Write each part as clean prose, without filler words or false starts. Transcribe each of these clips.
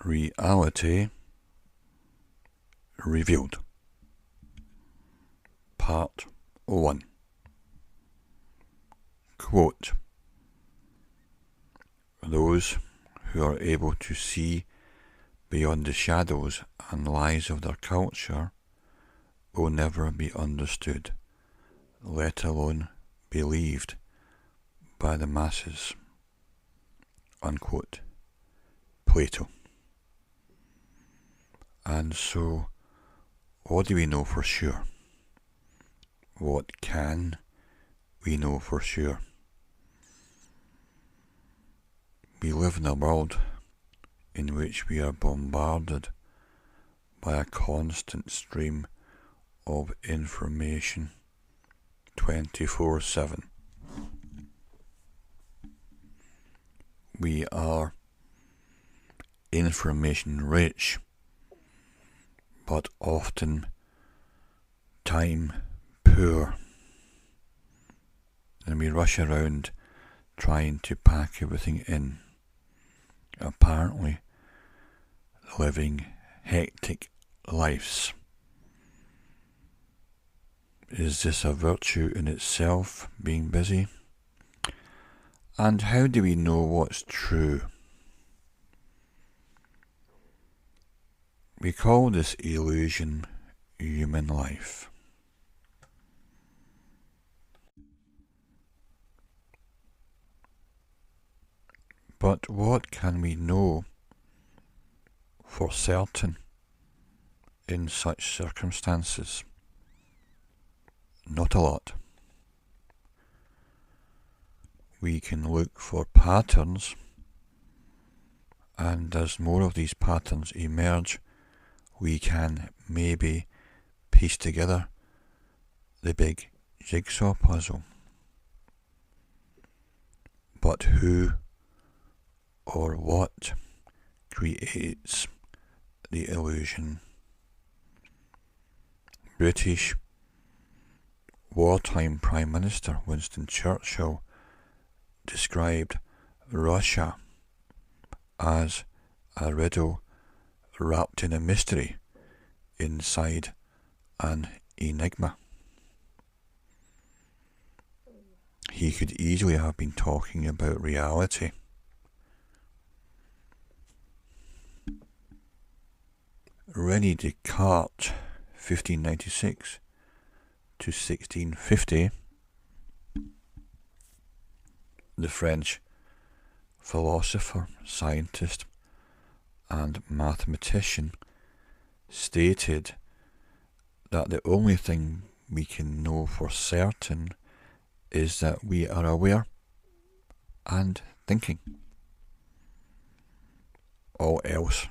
Reality Revealed. Part 1. Quote, "Those who are able to see beyond the shadows and lies of their culture will never be understood, let alone believed by the masses." Unquote. Plato. And so, what do we know for sure? What can we know for sure? We live in a world in which we are bombarded by a constant stream of information 24/7. We are information rich, but often time poor, and we rush around trying to pack everything in, apparently living hectic lives. Is this a virtue in itself, being busy? And how do we know what's true? We call this illusion human life. But what can we know for certain in such circumstances? Not a lot. We can look for patterns, and as more of these patterns emerge, we can maybe piece together the big jigsaw puzzle. But who or what creates the illusion? British wartime Prime Minister Winston Churchill described Russia as a riddle wrapped in a mystery inside an enigma. He could easily have been talking about reality. René Descartes, 1596 to 1650, the French philosopher, scientist, and mathematician, stated that the only thing we can know for certain is that we are aware and thinking. All else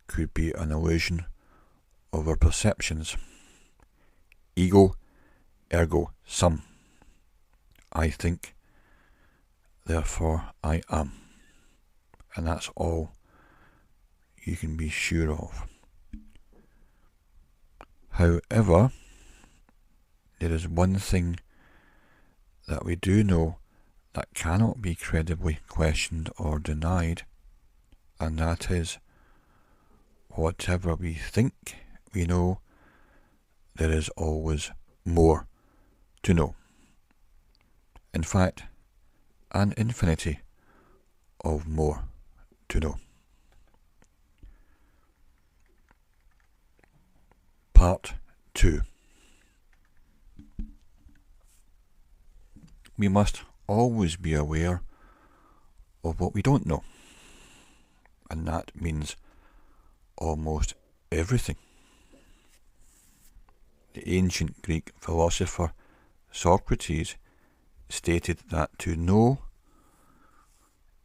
could be an illusion of our perceptions. Ego, ergo sum. I think, therefore I am. And that's all you can be sure of. However, there is one thing that we do know that cannot be credibly questioned or denied, and that is, whatever we think we know, there is always more to know. In fact, an infinity of more to know. Part 2. We must always be aware of what we don't know, and that means almost everything. The ancient Greek philosopher Socrates stated that to know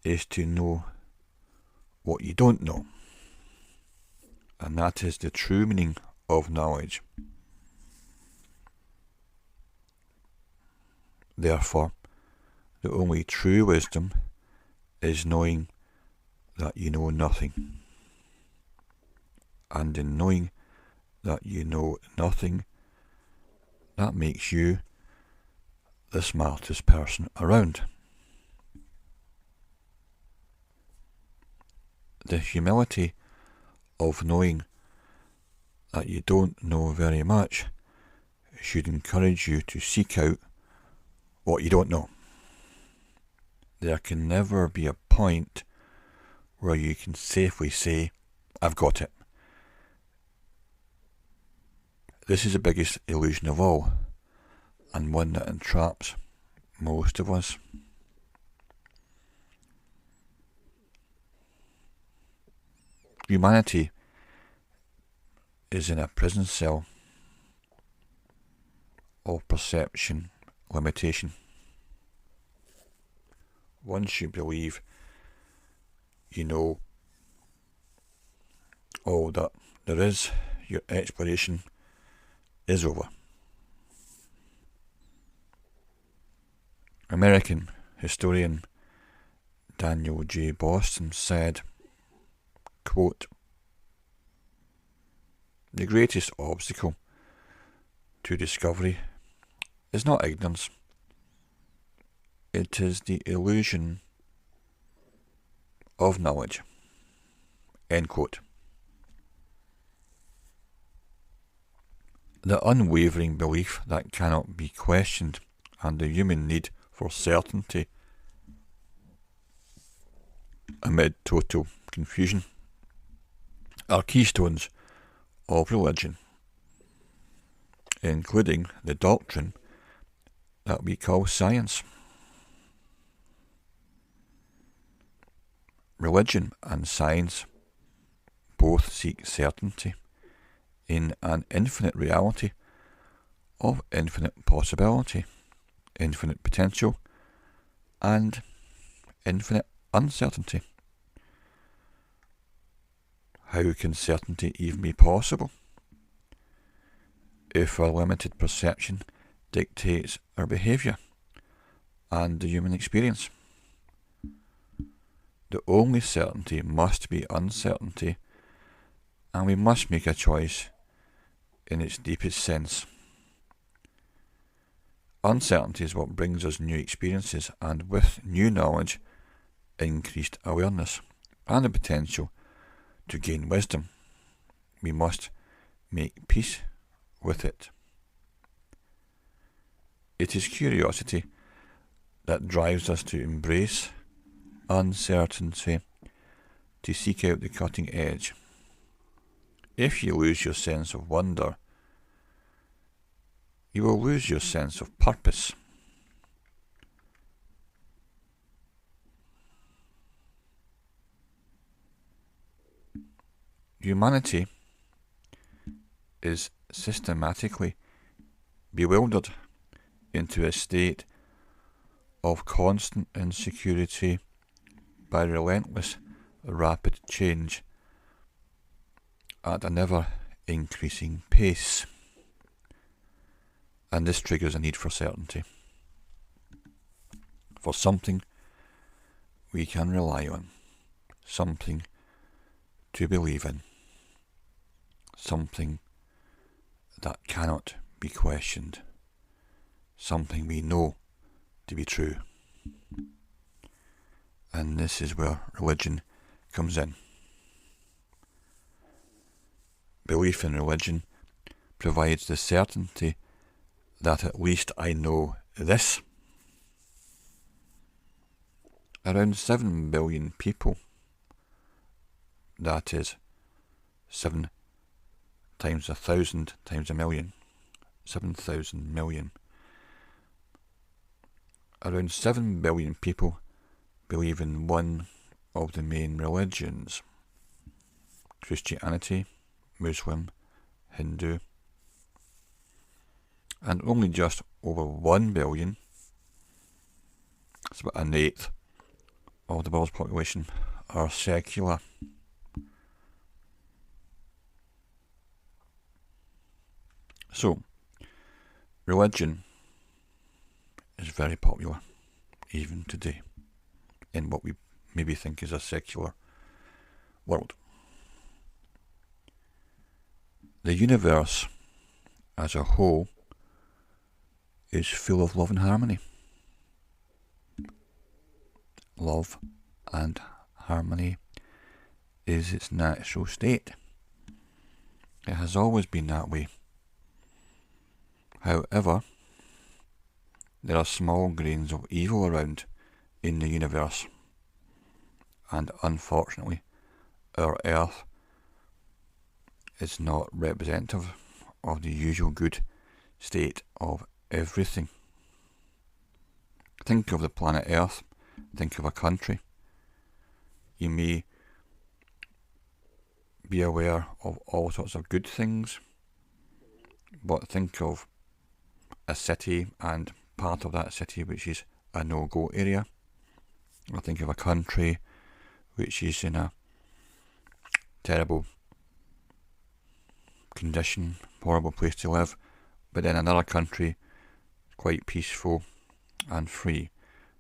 is to know what you don't know, and that is the true meaning of knowledge. Therefore, the only true wisdom is knowing that you know nothing. And in knowing that you know nothing, that makes you the smartest person around. the humility of knowing that you don't know very much should encourage you to seek out what you don't know. There can never be a point where you can safely say, I've got it. This is the biggest illusion of all, and one that entraps most of us. Humanity is in a prison cell of perception limitation. Once you believe you know all that there is, your exploration is over. American historian Daniel J. Boston said, quote, "The greatest obstacle to discovery is not ignorance. It is the illusion of knowledge." End quote. The unwavering belief that cannot be questioned and the human need for certainty amid total confusion are keystones of religion, including the doctrine that we call science. Religion and science both seek certainty in an infinite reality of infinite possibility, infinite potential, and infinite uncertainty. How can certainty even be possible if our limited perception dictates our behaviour and the human experience? The only certainty must be uncertainty, and we must make a choice in its deepest sense. Uncertainty is what brings us new experiences, and with new knowledge, increased awareness, and the potential to gain wisdom. We must make peace with it. It is curiosity that drives us to embrace uncertainty, to seek out the cutting edge. If you lose your sense of wonder, you will lose your sense of purpose. Humanity is systematically bewildered into a state of constant insecurity by relentless, rapid change at an ever-increasing pace. And this triggers a need for certainty, for something we can rely on, something to believe in, something that cannot be questioned, something we know to be true. And this is where religion comes in. Belief in religion provides the certainty that at least I know this. Around 7 billion people, that is 7 times 1,000 times a million, 7,000 million. Around 7 billion people believe in one of the main religions: Christianity, Muslim, Hindu, and only just over 1 billion, it's about an eighth of the world's population, are secular. So, religion is very popular, even today, in what we maybe think is a secular world. The universe as a whole is full of love and harmony. Love and harmony is its natural state. It has always been that way. However, there are small grains of evil around in the universe, and unfortunately, our Earth is not representative of the usual good state of everything. Think of the planet Earth, think of a country. You may be aware of all sorts of good things, but think of a city and part of that city which is a no-go area. Or think of a country which is in a terrible condition, horrible place to live, but then another country quite peaceful and free.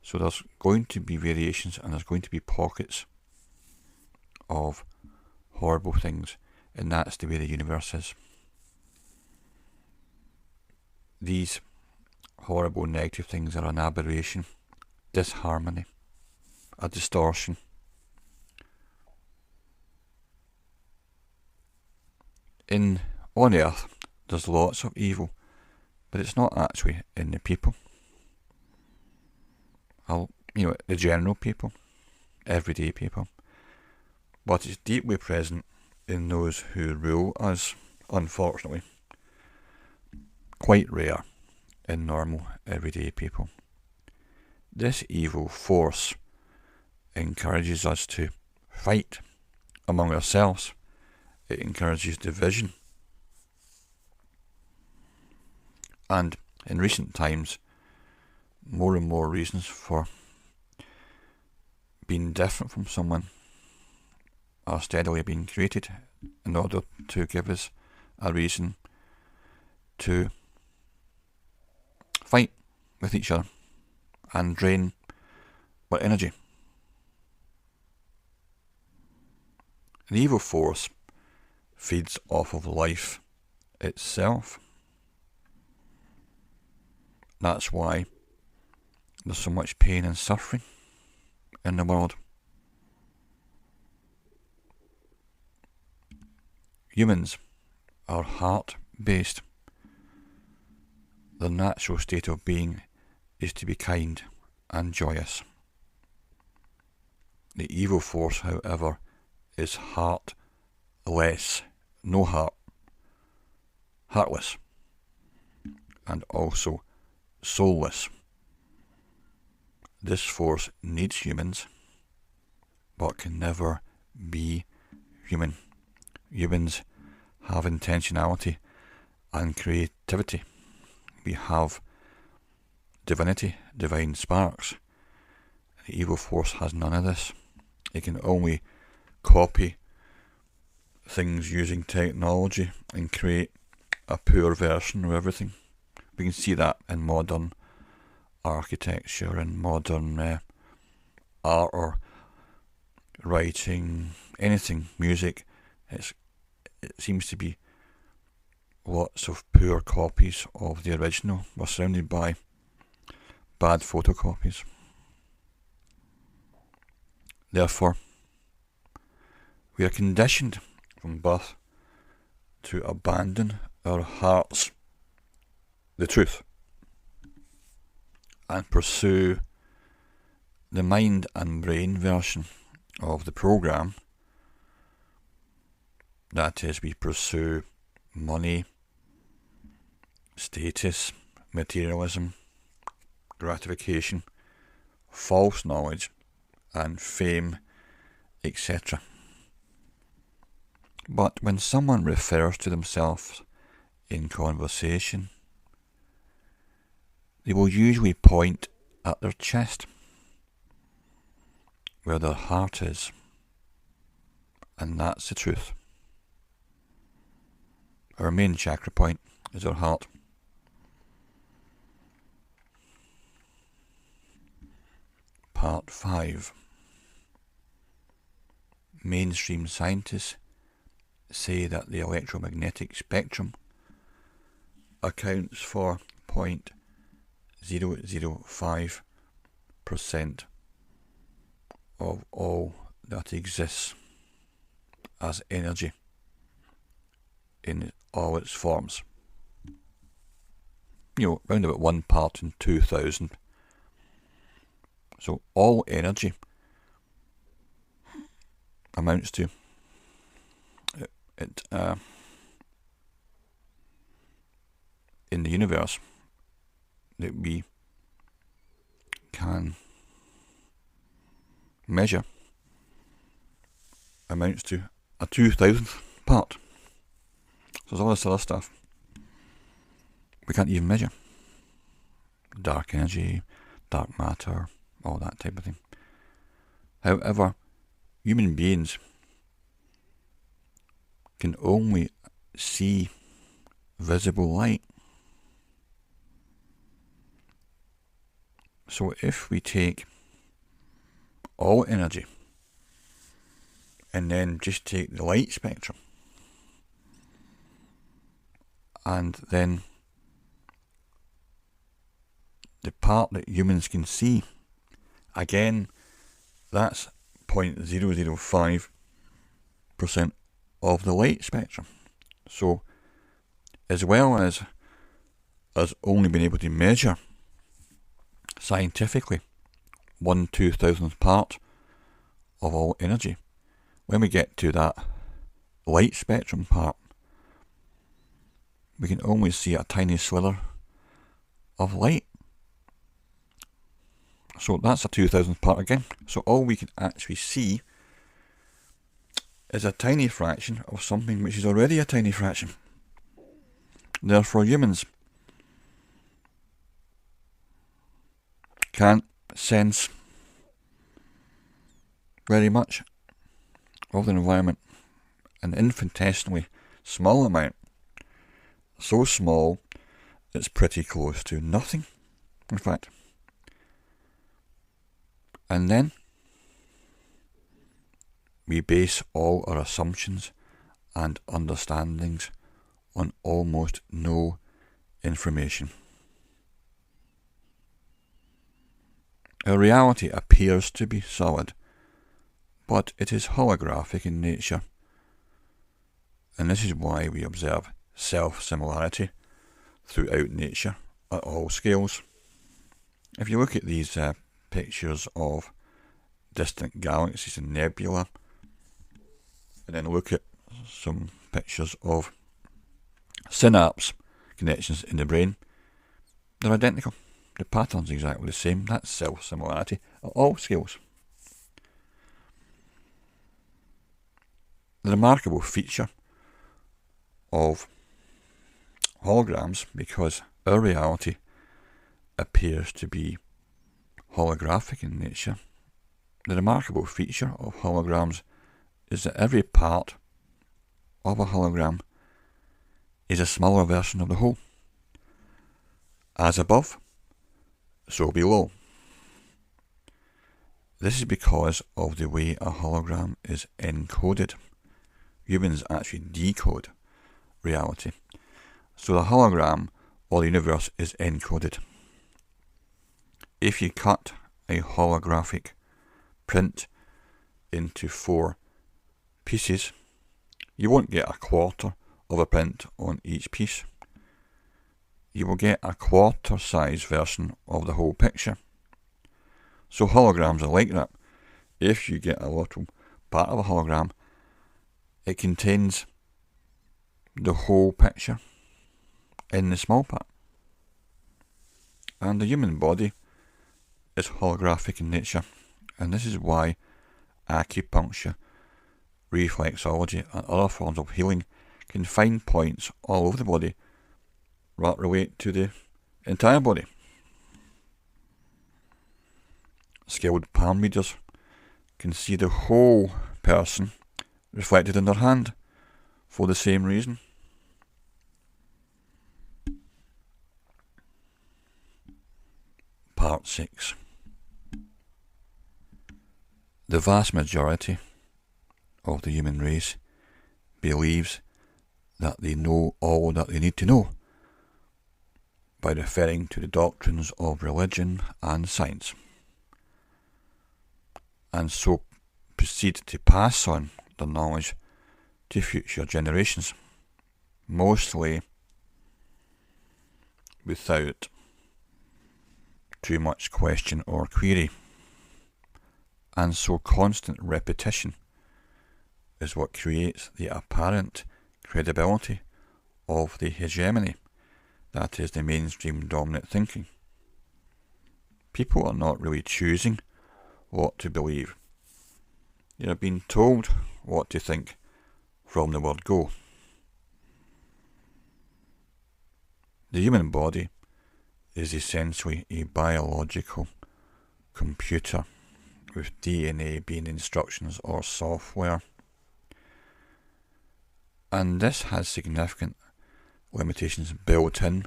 So there's going to be variations, and there's going to be pockets of horrible things, and that's the way the universe is. These horrible negative things are an aberration, disharmony, a distortion. On Earth, there's lots of evil, but it's not actually in the people. The general people, everyday people. But it's deeply present in those who rule us, unfortunately. Quite rare in normal, everyday people. This evil force encourages us to fight among ourselves. It encourages division. And in recent times, more and more reasons for being different from someone are steadily being created in order to give us a reason to fight with each other and drain our energy. The evil force feeds off of life itself. That's why there's so much pain and suffering in the world. Humans are heart-based. The natural state of being is to be kind and joyous. The evil force, however, is heartless, no heart, heartless, and also soulless. This force needs humans, but can never be human. Humans have intentionality and creativity. We have divinity, divine sparks. The evil force has none of this. It can only copy things using technology and create a poor version of everything. We can see that in modern architecture and modern art or writing, anything, music. It seems to be lots of poor copies of the original. We're surrounded by bad photocopies. Therefore, we are conditioned from birth to abandon our hearts, the truth, and pursue the mind and brain version of the program. That is, we pursue money, status, materialism, gratification, false knowledge, and fame, etc. But when someone refers to themselves in conversation, they will usually point at their chest, where their heart is, and that's the truth. Our main chakra point is our heart. Part 5. Mainstream scientists say that the electromagnetic spectrum accounts for 0.005% of all that exists. as energy in all its forms. Round about 1 part in 2,000. So all energy amounts to it in the universe that we can measure amounts to a 2,000th part. So there's all this other stuff we can't even measure. Dark energy, dark matter, all that type of thing. However, human beings can only see visible light. So if we take all energy and then just take the light spectrum and then the part that humans can see, again, that's 0.005% of the light spectrum. So, as well as us only being able to measure scientifically 1/2000th part of all energy, when we get to that light spectrum part, we can only see a tiny slither of light. So that's a 2,000th part again. So all we can actually see is a tiny fraction of something which is already a tiny fraction. Therefore, humans can't sense very much of the environment. An infinitesimally small amount. So small, it's pretty close to nothing, in fact. And then we base all our assumptions and understandings on almost no information. Our reality appears to be solid, but it is holographic in nature. And this is why we observe self-similarity throughout nature at all scales. If you look at these pictures of distant galaxies and nebula, and then look at some pictures of synapse connections in the brain, they're identical. The pattern's exactly the same. That's self-similarity at all scales. The remarkable feature of holograms, because our reality appears to be holographic in nature, the remarkable feature of holograms is that every part of a hologram is a smaller version of the whole. As above, so below. This is because of the way a hologram is encoded. Humans actually decode reality. So the hologram or the universe is encoded. If you cut a holographic print into 4 pieces, you won't get a quarter of a print on each piece. You will get a quarter size version of the whole picture. So holograms are like that. If you get a little part of a hologram, it contains the whole picture in the small part. And the human body is holographic in nature, and this is why acupuncture, reflexology and other forms of healing can find points all over the body that relate to the entire body. Skilled palm readers can see the whole person reflected in their hand for the same reason. Part 6. The vast majority of the human race believes that they know all that they need to know by referring to the doctrines of religion and science, and so proceed to pass on the knowledge to future generations, mostly without too much question or query. And so constant repetition is what creates the apparent credibility of the hegemony, that is the mainstream dominant thinking. People are not really choosing what to believe. They are being told what to think from the word go. The human body is essentially a biological computer with DNA being instructions or software. And this has significant limitations built in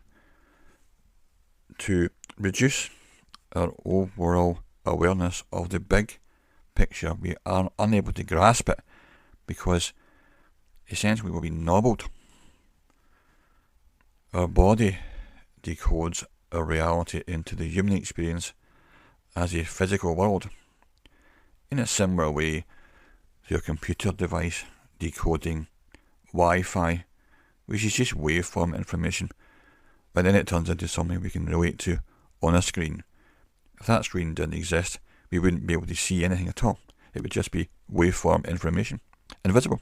to reduce our overall awareness of the big picture. We are unable to grasp it because essentially we'll be nobbled. Our body decodes our reality into the human experience as a physical world in a similar way to a computer device decoding Wi-Fi, which is just waveform information, but then it turns into something we can relate to on a screen. If that screen didn't exist, we wouldn't be able to see anything at all. It would just be waveform information, invisible.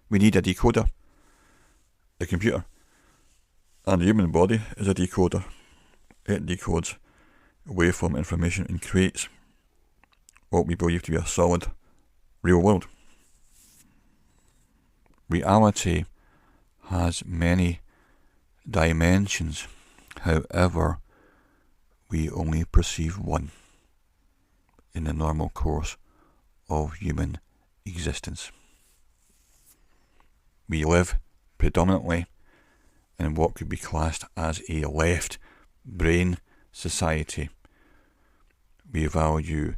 We need a decoder, the computer, and the human body is a decoder. It decodes waveform information and creates what we believe to be a solid, real world. Reality has many dimensions, however, we only perceive one in the normal course of human existence. We live predominantly in what could be classed as a left brain society. We value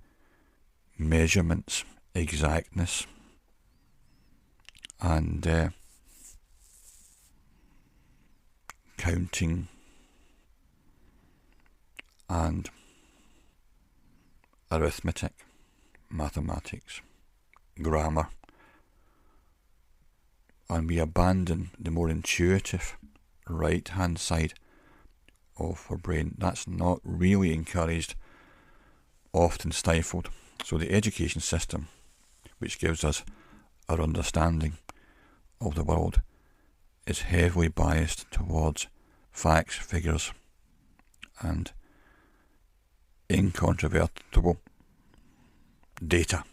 measurements, exactness, and counting and arithmetic, mathematics, grammar, and we abandon the more intuitive right hand side of our brain. That's not really encouraged, often stifled. So the education system, which gives us our understanding of the world, is heavily biased towards facts, figures, and incontrovertible data.